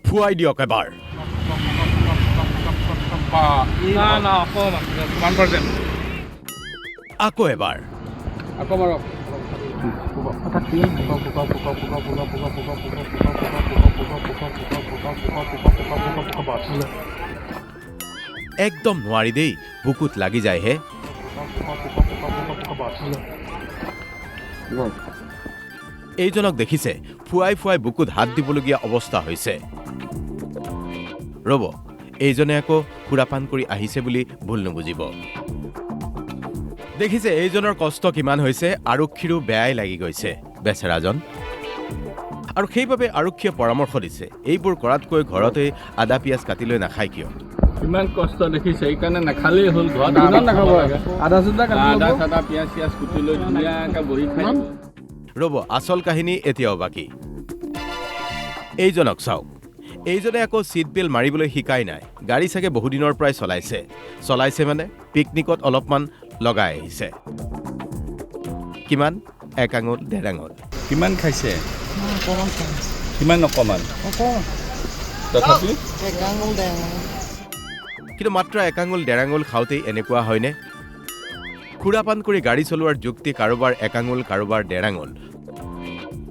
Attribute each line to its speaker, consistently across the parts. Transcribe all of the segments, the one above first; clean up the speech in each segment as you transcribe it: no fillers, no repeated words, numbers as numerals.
Speaker 1: ফুৱাই দিয়ক এবাৰ। আকৌ এবাৰ। একদম নোৱাৰি দেই, বুকুত লাগি যায় হে। এইজনক দেখিছে, ফুৱাই ফুৱাই বুকুত হাত দিবলগীয়া অৱস্থা হৈছে। ৰ'ব, এইজনে আকৌ সুৰাপান কৰি আহিছে বুলি ভুল নুবুজিব। দেখিছে এইজনৰ কষ্ট কিমান হৈছে, আৰক্ষীৰো বেয়াই লাগি গৈছে বেচেৰাজন। আৰু সেইবাবে আৰক্ষীয়ে পৰামৰ্শ দিছে, এইবোৰ কৰাতকৈ ঘৰতে আদা পিঁয়াজ কাটি লৈ নাখায় কিয়।
Speaker 2: ইমান কষ্ট দেখিছে, সেইকাৰণে নাখালেই হ'ল। ঘৰত আদা চাদা পিঁয়াজ চিয়াজ কুটি লৈ ধুনীয়াকৈ বহি খাই।
Speaker 1: ৰ'ব, আচল কাহিনী এতিয়াও বাকী। এইজনক চাওক, এইজনে আকৌ ছিট বেল্ট মাৰিবলৈ শিকাই নাই। গাড়ী চাগে বহুদিনৰ পৰাই চলাইছে মানে পিকনিকত অলপমান লগাই আহিছে। কিমান? 1 আঙুল 1.5 আঙুল।
Speaker 2: কিমান খাইছে? কিমান অকণমান? তথাপি
Speaker 1: কিন্তু মাত্ৰ 1 আঙুল 1.5 আঙুল খাওঁতেই এনেকুৱা হয়নে? সুৰাপান কৰি গাড়ী চলোৱাৰ যুক্তি কাৰোবাৰ 1 আঙুল কাৰোবাৰ 1.5 আঙুল।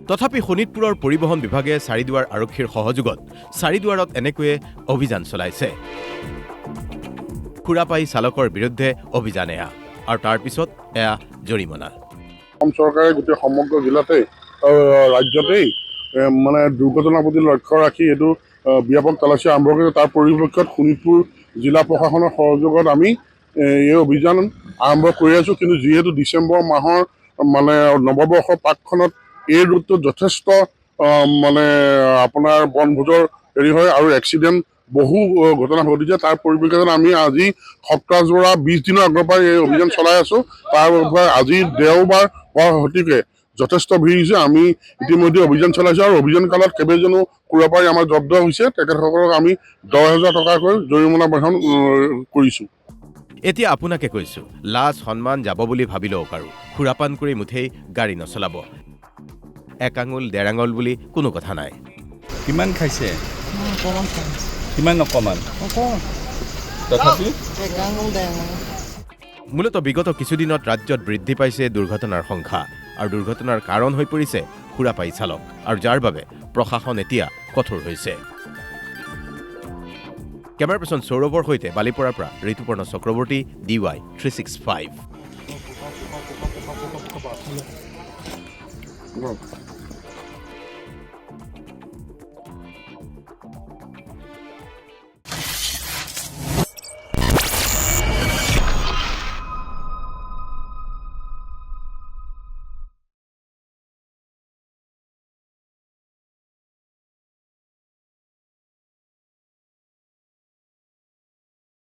Speaker 1: তথাপি শোণিতপুৰৰ পৰিবহণ বিভাগে চাৰিদুৱাৰ আৰক্ষীৰ সহযোগত চাৰিদুৱাৰত এনেকৈয়ে অভিযান চলাইছে। সুৰাপায়ী চালকৰ বিৰুদ্ধে অভিযান এয়া, আৰু তাৰ পিছত এয়া জৰিমনা।
Speaker 3: অসম চৰকাৰে গোটেই সমগ্ৰ জিলাতেই ৰাজ্যতেই মানে দুৰ্ঘটনাৰ প্ৰতি লক্ষ্য ৰাখি এইটো ব্যাপক তালাচী আৰম্ভ কৰিছে। তাৰ পৰিপ্ৰেক্ষিতত শোণিতপুৰ জিলা প্ৰশাসনৰ সহযোগত আমি এই অভিযান আৰম্ভ কৰি আছোঁ। কিন্তু যিহেতু ডিচেম্বৰ মাহৰ মানে নৱবৰ্ষৰ পাকখনত এই ৰোডটোত যথেষ্ট মানে আপোনাৰ বনভোজৰ হেৰি হয় আৰু এক্সিডেণ্ট বহু ঘটনা ঘটিছে। তাৰ পৰিপ্ৰেক্ষিতত আমি আজি সপ্তাহজোৰা 20 দিনৰ আগৰ পৰাই এই অভিযান চলাই আছোঁ। তাৰ আজি দেওবাৰ হোৱাৰ সতিকে যথেষ্ট ভিৰ হৈছে। আমি ইতিমধ্যে অভিযান চলাইছোঁ আৰু অভিযান কালত কেইবাজনো সুৰাপায়ী আমাৰ জব্দ হৈছে। তেখেতসকলক আমি 10,000 টকাকৈ জৰিমনা প্ৰদান কৰিছোঁ।
Speaker 1: এতিয়া আপোনাকে কৈছোঁ, লাজ সন্মান যাব বুলি ভাবি লওক আৰু সুৰাপান কৰি মুঠেই গাড়ী নচলাব। 1 আঙুল 1.5 আঙুল বুলি কোনো কথা নাই।
Speaker 2: কিমান খাইছে? কিমান অকণমান? তথাপি
Speaker 1: মূলতঃ বিগত কিছুদিনত ৰাজ্যত বৃদ্ধি পাইছে দুৰ্ঘটনাৰ সংখ্যা, আৰু দুৰ্ঘটনাৰ কাৰণ হৈ পৰিছে সুৰাপায়ী চালক, আৰু যাৰ বাবে প্ৰশাসন এতিয়া কঠোৰ হৈছে। কেমেৰা পাৰ্চন সৌৰভৰ সৈতে বালিপৰাৰ পৰা ঋতুপৰ্ণ চক্ৰৱৰ্তী, DY 365।